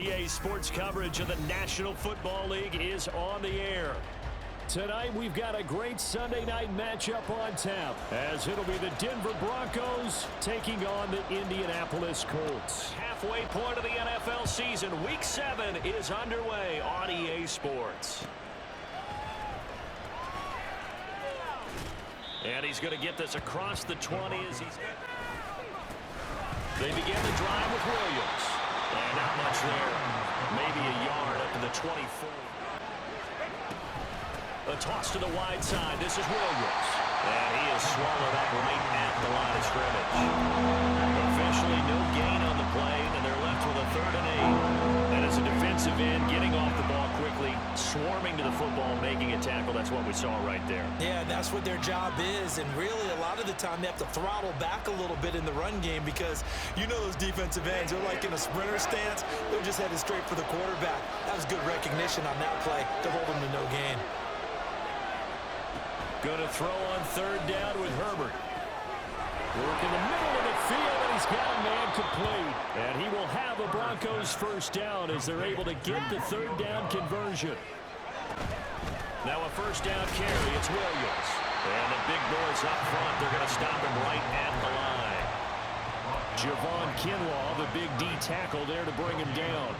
EA Sports coverage of the National Football League is on the air. Tonight, we've got a great Sunday night matchup on tap, as it'll be the Denver Broncos taking on the Indianapolis Colts. Halfway point of the NFL season, Week 7 is underway on EA Sports. And he's going to get this across the 20 as he's... They begin the drive with Williams. And not much there. Maybe a yard up to the 24. A toss to the wide side. This is Williams. And he is swallowed up right at the line of scrimmage. Officially no gain on the play, and they're left with a 3rd and 8. And as a defensive end, getting off the ball quickly, swarming to the football, making a tackle. That's what we saw right there. Yeah, that's what their job is. And really, a lot of the time, they have to throttle back a little bit in the run game because you know those defensive ends, they're like in a sprinter stance. They're just headed straight for the quarterback. That was good recognition on that play to hold them to no gain. Going to throw on 3rd down with Herbert. Work in the middle of the field, and he's got a man complete. And he will have a Broncos 1st down as they're able to get the 3rd down conversion. Now a 1st down carry, it's Williams. And the big boys up front, they're going to stop him right at the line. Javon Kinlaw, the big D tackle there to bring him down.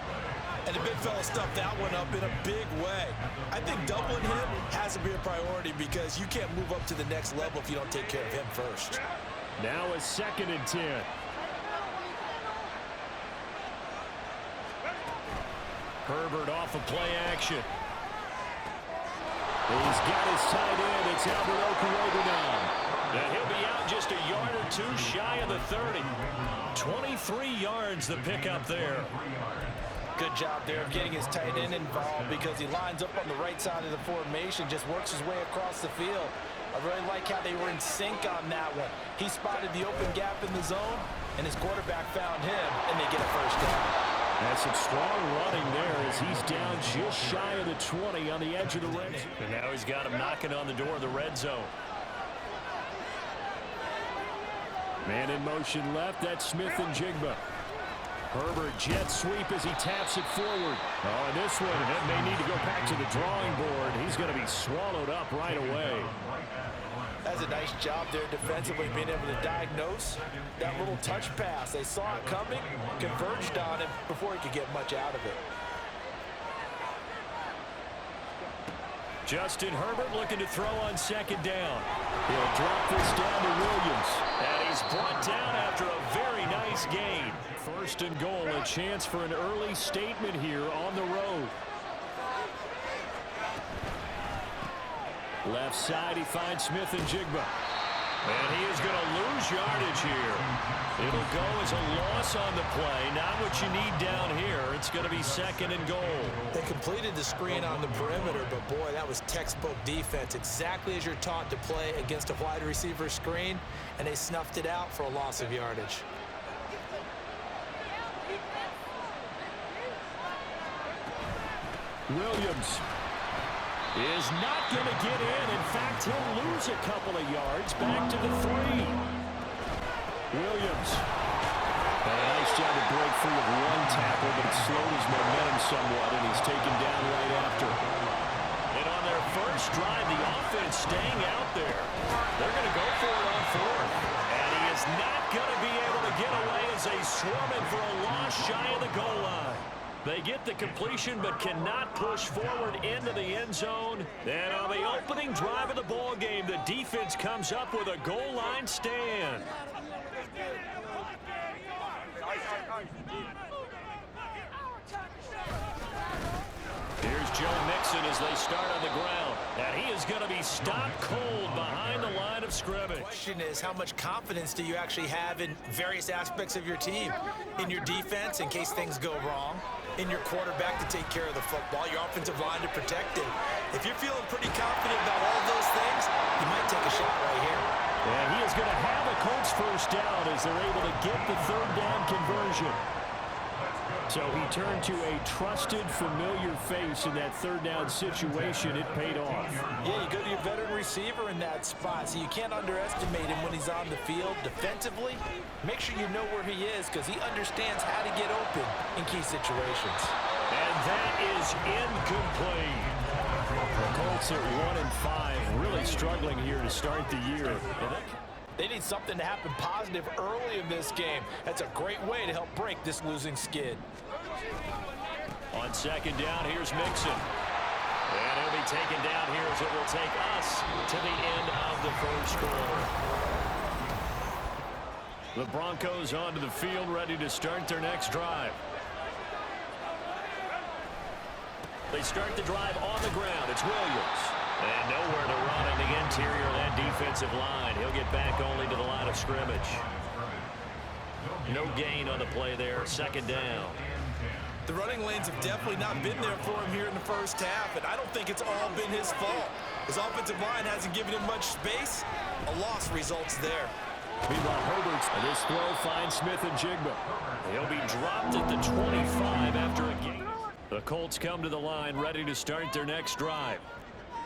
And the big fella stuffed that one up in a big way. I think doubling him has to be a priority because you can't move up to the next level if you don't take care of him first. Now a 2nd and 10. Herbert off of play action. He's got his tight end. It's Albert Okurobenon. And he'll be out just a yard or 2 shy of the 30. 23 yards the pickup there. Good job there of getting his tight end involved because he lines up on the right side of the formation, just works his way across the field. I really like how they were in sync on that one. He spotted the open gap in the zone, and his quarterback found him, and they get a 1st down. That's some strong running there as he's down just shy of the 20 on the edge of the red zone. And now he's got him knocking on the door of the red zone. Man in motion left, that's Smith and Jigba. Herbert jet sweep as he taps it forward. Oh, and this one, it may need to go back to the drawing board. He's going to be swallowed up right away. That's a nice job there defensively, being able to diagnose that little touch pass. They saw it coming, converged on him before he could get much out of it. Justin Herbert looking to throw on 2nd down. He'll drop this down to Williams. And he's brought down after a very nice gain. 1st and goal, a chance for an early statement here on the road. Left side, he finds Smith and Jigba. And he is going to lose yardage here. It'll go as a loss on the play. Not what you need down here. It's going to be 2nd and goal. They completed the screen on the perimeter, but boy, that was textbook defense. Exactly as you're taught to play against a wide receiver screen, and they snuffed it out for a loss of yardage. Williams is not going to get in. In fact, he'll lose a couple of yards back to the 3. Williams. And a nice job to break free of one tackle, but it slowed his momentum somewhat, and he's taken down right after. And on their 1st drive, the offense staying out there. They're going to go for it on 4th. And he is not going to be able to get away as they swarm him for a loss shy of the goal line. They get the completion but cannot push forward into the end zone. And on the opening drive of the ball game, the defense comes up with a goal line stand. Here's Joe Mixon as they start on the ground. And he is going to be stopped cold behind the line of scrimmage. The question is, how much confidence do you actually have in various aspects of your team? In your defense, in case things go wrong. In your quarterback to take care of the football. Your offensive line to protect it. If you're feeling pretty confident about all those things, you might take a shot right here. And he is going to have a Colts 1st down as they're able to get the 3rd down conversion. So he turned to a trusted, familiar face in that third down situation. It paid off. Yeah, you go to your veteran receiver in that spot, so you can't underestimate him when he's on the field. Defensively, make sure you know where he is because he understands how to get open in key situations. And that is incomplete. The Colts at 1-5, really struggling here to start the year. They need something to happen positive early in this game. That's a great way to help break this losing skid. On second down, here's Mixon. And he'll be taken down here as it will take us to the end of the first quarter. The Broncos onto the field, ready to start their next drive. They start the drive on the ground. It's Williams. And nowhere to run in the interior of that defensive line. He'll get back only to the line of scrimmage. No gain on the play there. Second down. The running lanes have definitely not been there for him here in the first half, and I don't think it's all been his fault. His offensive line hasn't given him much space. A loss results there. Meanwhile, Herbert's this throw finds Smith and Jigba. He'll be dropped at the 25 after a gain. The Colts come to the line ready to start their next drive.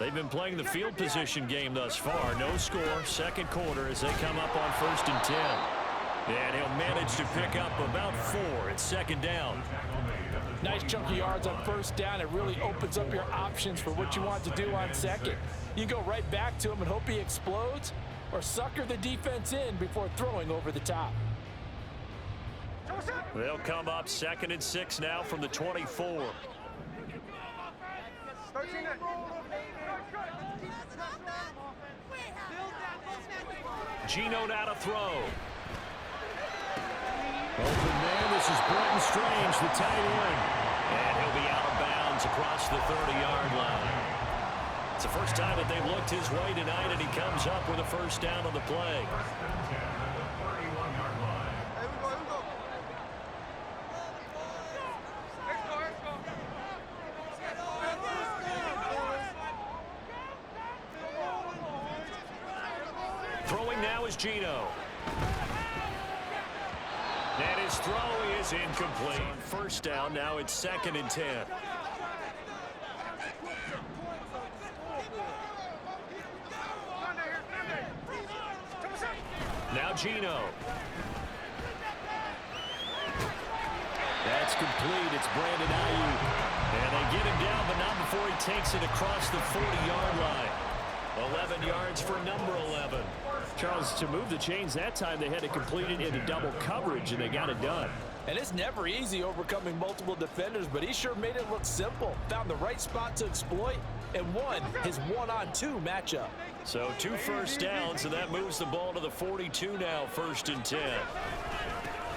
They've been playing the field position game thus far. No score, second quarter as they come up on 1st and 10. And he'll manage to pick up about 4 at second down. Nice chunk of yards on first down. It really opens up your options for what you want to do on second. You go right back to him and hope he explodes, or sucker the defense in before throwing over the top. They'll come up 2nd and 6 now from the 24. Geno now to throw. Open man, this is Brenton Strange, the tight end. And he'll be out of bounds across the 30-yard line. It's the first time that they've looked his way tonight, and he comes up with a first down on the play. Throwing now is Geno. And his throw is incomplete. First down, now it's 2nd and 10. Now Geno. That's complete. It's Brandon Ayuk. And they get him down, but not before he takes it across the 40-yard line. 11 yards for number 11. Charles, to move the chains that time, they had to complete it into double coverage, and they got it done. And it's never easy overcoming multiple defenders, but he sure made it look simple. Found the right spot to exploit and won his 1-on-2 matchup. So 2 first downs, and that moves the ball to the 42 now, 1st and 10.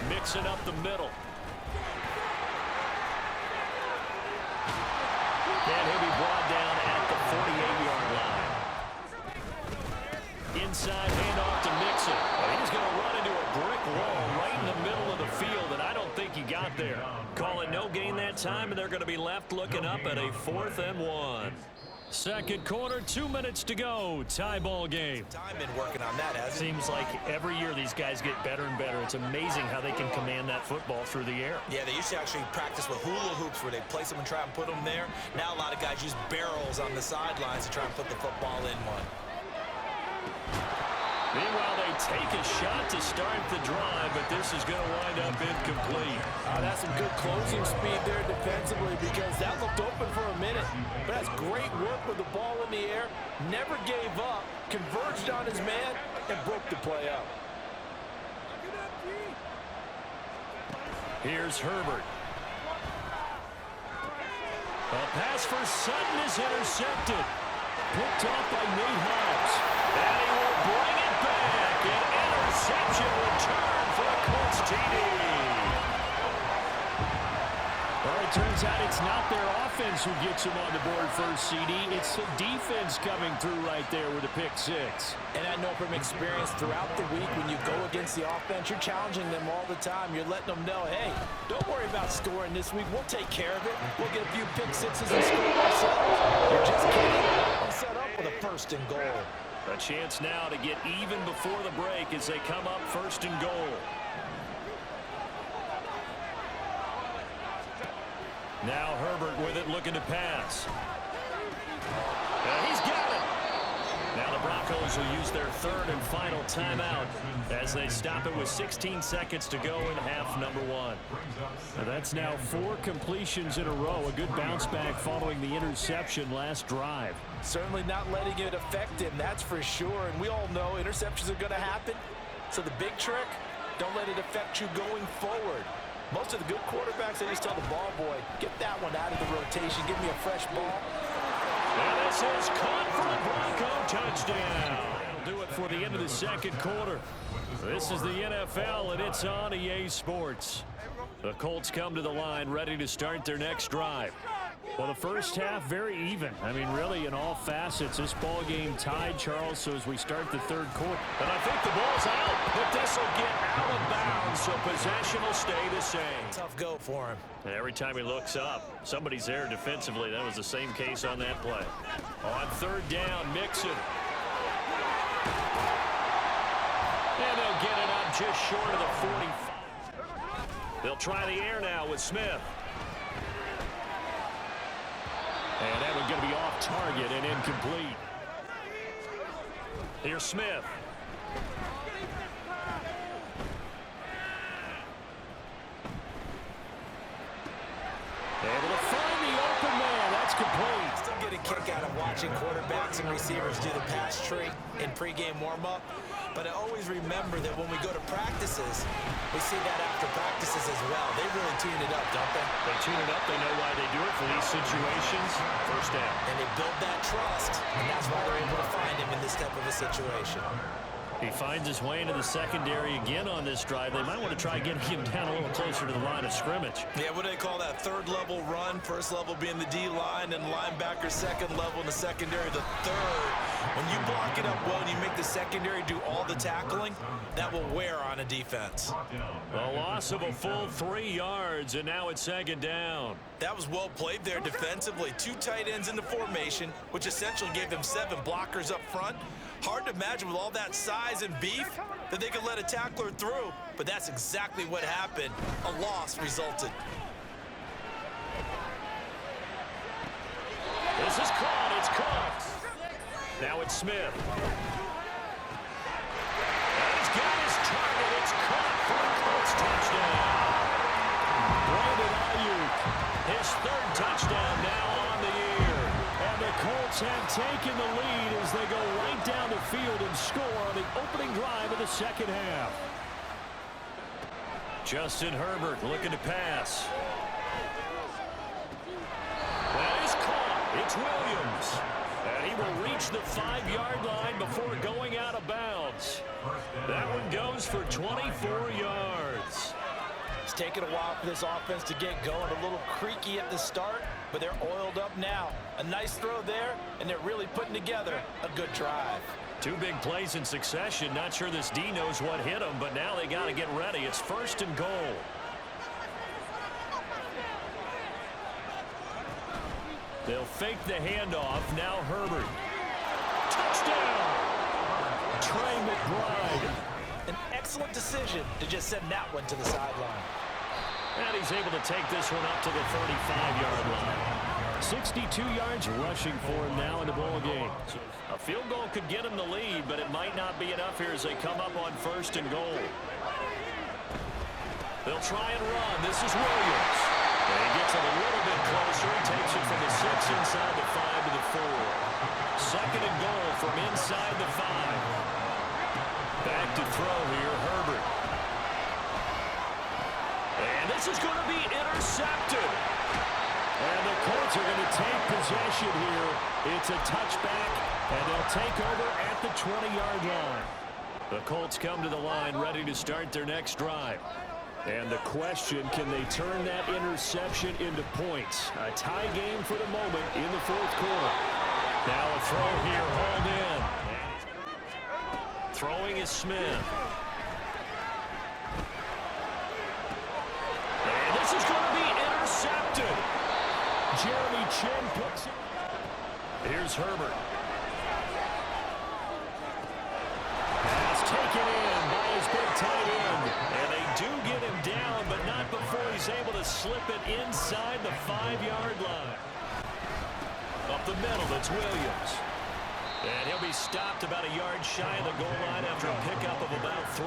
Mixing up the middle. And he'll be brought down at the 48-yard line. Inside handoff to Mixon. He's going to run into a brick wall right in the middle of the field, and I don't think he got there. Calling no gain that time, and they're going to be left looking up at a 4th and 1. Second quarter, 2 minutes to go. Tie ball game. Time been working on that, hasn't it? Seems like every year these guys get better and better. It's amazing how they can command that football through the air. Yeah, they used to actually practice with hula hoops where they place them and try and put them there. Now a lot of guys use barrels on the sidelines to try and put the football in one. Meanwhile, they take a shot to start the drive, but this is going to wind up incomplete. That's some good closing speed there defensively because that looked open for a minute. But that's great work with the ball in the air. Never gave up, converged on his man, and broke the play up. Here's Herbert. A pass for Sutton is intercepted. Picked off by Nate Hobbs. And he will bring it back. An interception return for a Colts TD. Well, it turns out it's not their offense who gets him on the board first, CD. It's the defense coming through right there with a pick 6. And I know from experience throughout the week when you go against the offense, you're challenging them all the time. You're letting them know, hey, don't worry about scoring this week. We'll take care of it. We'll get a few pick 6s and score ourselves. You're just kidding. We'll set up with a 1st and goal. A chance now to get even before the break as they come up 1st and goal. Now Herbert with it, looking to pass. And he's got it. Now the Broncos will use their third and final timeout as they stop it with 16 seconds to go in half number one. That's now 4 completions in a row. A good bounce back following the interception last drive. Certainly not letting it affect him, that's for sure. And we all know interceptions are going to happen. So the big trick, don't let it affect you going forward. Most of the good quarterbacks, they just tell the ball boy, get that one out of the rotation, give me a fresh ball. And this is caught for the Bronco touchdown. That'll do it for the end of the second quarter. This is the NFL, and it's on EA Sports. The Colts come to the line ready to start their next drive. Well, the first half, very even. I mean, really, in all facets, this ball game tied, Charles, so as we start the third quarter. And I think the ball's out, but this will get out of bounds, so possession will stay the same. Tough go for him. And every time he looks up, somebody's there defensively. That was the same case on that play. On third down, Mixon. And they'll get it up just short of the 45. They'll try the air now with Smith. And that one's going to be off target and incomplete. Here's Smith. Able to find the open man. That's complete. Still get a kick out of watching quarterbacks and receivers do the pass tree in pregame warm-up. But I always remember that when we go to practices, we see that after practices as well. They really tune it up, don't they? They tune it up. They know why they do it for these situations. First down. And they build that trust, and that's why they're able to find him in this type of a situation. He finds his way into the secondary again on this drive. They might want to try getting him down a little closer to the line of scrimmage. Yeah, what do they call that? Third level run, first level being the D-line, and linebacker second level in the secondary, the third. When you block it up well and you make the secondary do all the tackling, that will wear on a defense. A loss of a full 3 yards, and now it's second down. That was well played there defensively. 2 tight ends in the formation, which essentially gave them 7 blockers up front. Hard to imagine with all that size and beef that they could let a tackler through, but that's exactly what happened. A loss resulted. This is caught. It's caught. Now it's Smith. And he's got his target. It's caught for a Colts touchdown. Brandon Ayuk, his 3rd touchdown now on the year. And the Colts have taken the lead as they go right down the field and score on the opening drive of the second half. Justin Herbert looking to pass. That is caught. It's Williams. And he will reach the 5-yard line before going out of bounds. That one goes for 24 yards. It's taken a while for this offense to get going. A little creaky at the start, but they're oiled up now. A nice throw there, and they're really putting together a good drive. 2 big plays in succession. Not sure this D knows what hit him, but now they got to get ready. It's 1st and goal. They'll fake the handoff. Now Herbert. Touchdown! Trey McBride. An excellent decision to just send that one to the sideline. And he's able to take this one up to the 35-yard line. 62 yards rushing for him now in the ball game. A field goal could get him the lead, but it might not be enough here as they come up on 1st and goal. They'll try and run. This is Williams. And he gets it a little bit closer. He takes it from the 6 inside the 5 to the 4. 2nd and goal from inside the 5. Back to throw here, Herbert. And this is going to be intercepted. And the Colts are going to take possession here. It's a touchback, and they'll take over at the 20-yard line. The Colts come to the line ready to start their next drive. And the question, can they turn that interception into points? A tie game for the moment in the 4th quarter. Now a throw here, hauled in. Throwing is Smith. And this is going to be intercepted. Jeremy Chin picks it. Here's Herbert. Pass taken in by his big tight end. And they do get him down, but not before he's he's able to slip it inside the 5-yard line. Up the middle, it's Williams. And he'll be stopped about a yard shy of the goal line after a pickup of about 3.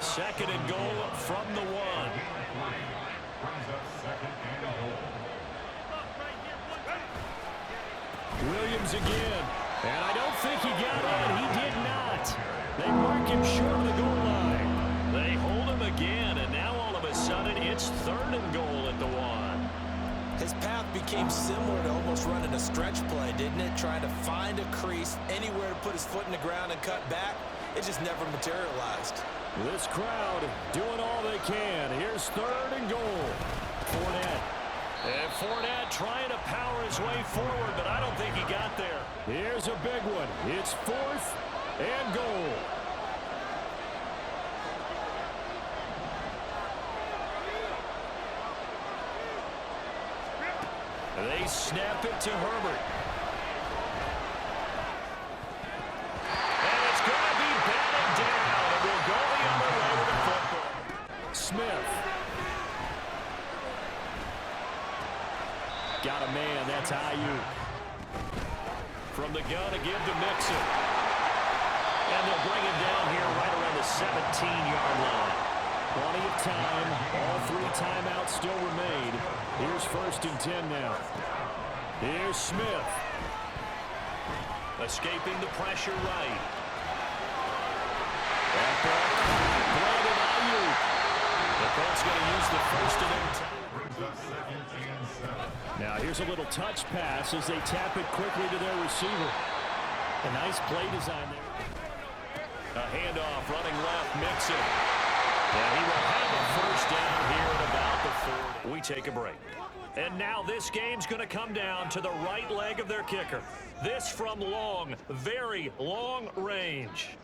Second and goal from the 1. Williams again. And I don't think he got in. He did not. They mark him short of the goal line. They hold him again, and now all of a sudden it's 3rd and goal at the 1. His path became similar to almost running a stretch play, didn't it? Trying to find a crease, anywhere to put his foot in the ground and cut back. It just never materialized. This crowd doing all they can. Here's 3rd and goal. Fournette. And Fournette trying to power his way forward, but I don't think he got there. Here's a big one. It's 4th and goal. They snap it to Herbert. And it's going to be batted down. It will go the other way with the football. Smith. Got a man. That's Ayuk. From the gun to give to Mixon. And they'll bring him down here right around the 17-yard line. Plenty of time. All 3 timeouts still remain. Here's 1st and 10 now. Here's Smith. Escaping the pressure right. That ball Brandon Ayuk. The Colts going to use the 1st and 10. Now here's a little touch pass as they tap it quickly to their receiver. A nice play design there. A handoff running left, Mixon. And he will have a 1st down here at about the 40. We take a break. And now this game's going to come down to the right leg of their kicker. This from long, very long range.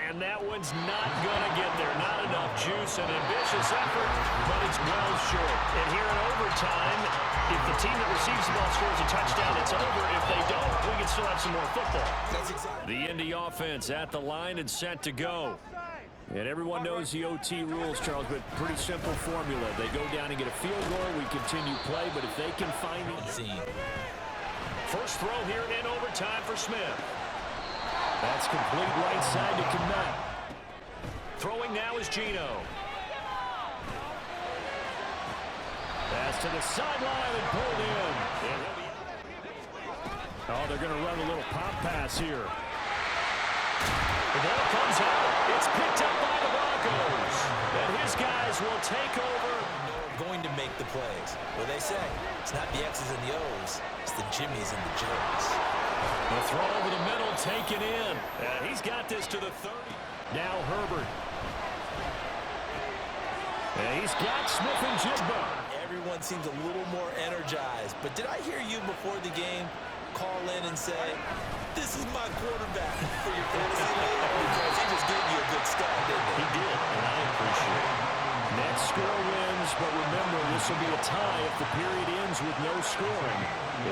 And that one's not going to get there. Not enough juice, an ambitious effort, but it's well short. And here in overtime, if the team that receives the ball scores a touchdown, it's over. If they don't, we can still have some more football. That's exactly. The Indy offense at the line and set to go. And everyone knows the OT rules, Charles, but pretty simple formula. They go down and get a field goal, we continue play, but if they can find it. First throw here in overtime for Smith. That's complete right side to Kmet. Throwing now is Geno. Pass to the sideline and pulled in. Oh, they're going to run a little pop pass here. The ball comes out. It's picked up by the Broncos. And his guys will take over. They're going to make the plays. What they say, it's not the X's and the O's. It's the Jimmies and the Joes. The throw over the middle, taken in. And he's got this to the 30. Now Herbert. And he's got Smith and Jigba. Everyone seems a little more energized. But did I hear you before the game call in and say, this is my quarterback for your fantasy league? Because he just gave you a good stat, didn't he? He did, and I appreciate it. Next score wins, but remember, this will be a tie if the period ends with no scoring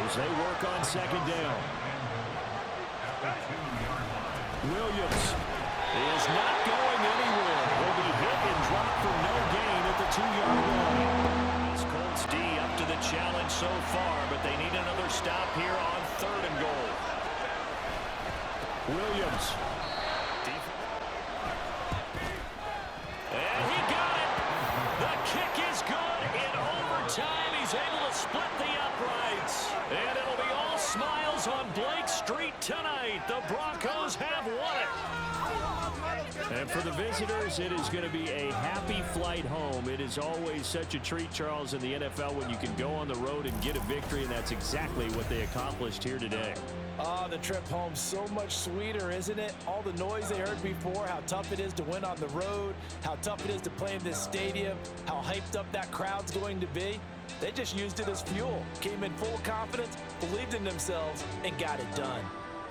as they work on 2nd down. Williams is not going anywhere. Will be hit and dropped for no gain at the 2-yard line. This Colts D up to the challenge so far, but they need another stop here on 3rd and goal. Williams. And he got it. The kick is good in overtime. He's able to split the uprights. And it'll be all smiles on Blake Street tonight. The Broncos have won it. And for the visitors, it is going to be a happy flight home. It is always such a treat, Charles, in the NFL when you can go on the road and get a victory, and that's exactly what they accomplished here today. Oh, the trip home so much sweeter, isn't it? All the noise they heard before, how tough it is to win on the road, how tough it is to play in this stadium, how hyped up that crowd's going to be. They just used it as fuel, came in full confidence, believed in themselves, and got it done.